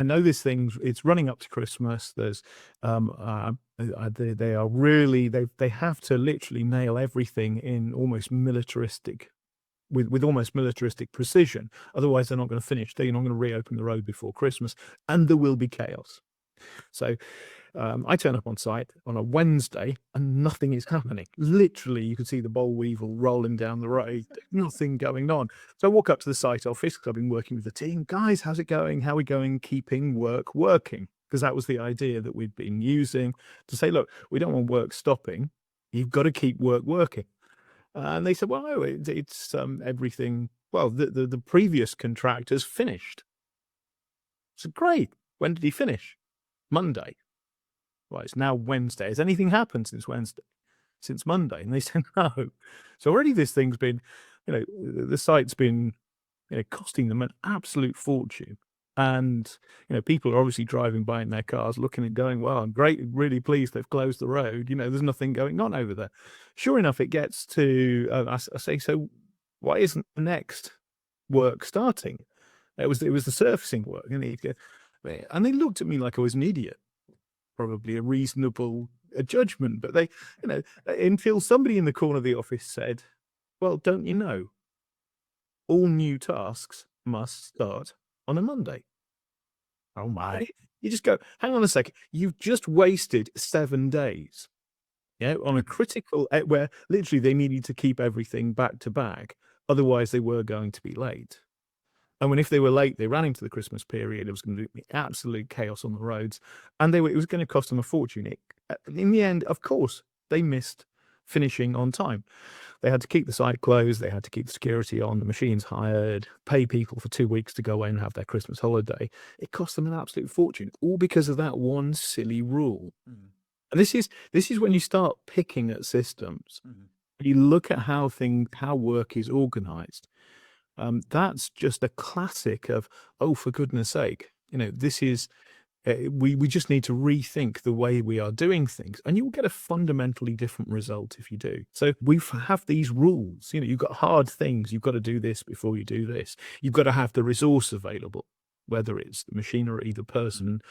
I know this thing's it's running up to Christmas. There's, they are really they have to literally nail everything in almost militaristic with almost militaristic precision. Otherwise, they're not going to finish. They're not going to reopen the road before Christmas, and there will be chaos. So I turn up on site on a Wednesday and nothing is happening. Literally, you could see the boll weevil rolling down the road, nothing going on. So I walk up to the site office because I've been working with the team. Guys, how's it going? How are we going? Keeping work working? Because that was the idea that we'd been using to say, look, we don't want work stopping. You've got to keep work working. And they said, well, no, it's everything. Well, the previous contractor's finished. So great. When did he finish? Monday. Well, it's now Wednesday. Has anything happened since Wednesday? Since Monday? And they said, no. So already this thing's been, the site's been, costing them an absolute fortune. And, people are obviously driving by in their cars looking and going, well, I'm great, really pleased they've closed the road. There's nothing going on over there. Sure enough, it gets to, I say, so why isn't the next work starting? It was the surfacing work. And they looked at me like I was an idiot. Probably a reasonable judgment, but they, until somebody in the corner of the office said, well, don't you know, all new tasks must start on a Monday. Oh my. You just go, hang on a second, you've just wasted 7 days, on a critical, where literally they needed to keep everything back to back, otherwise they were going to be late. And if they were late, they ran into the Christmas period. It was going to be absolute chaos on the roads, and it was going to cost them a fortune. In the end, of course, they missed finishing on time. They had to keep the site closed. They had to keep the security on, the machines hired, pay people for 2 weeks to go away and have their Christmas holiday. It cost them an absolute fortune, all because of that one silly rule. And this is when you start picking at systems. You look at how work is organized. That's just a classic of, oh, for goodness sake, this is, we just need to rethink the way we are doing things, and you will get a fundamentally different result if you do. So we have these rules, you've got hard things. You've got to do this before you do this. You've got to have the resource available, whether it's the machinery, the person,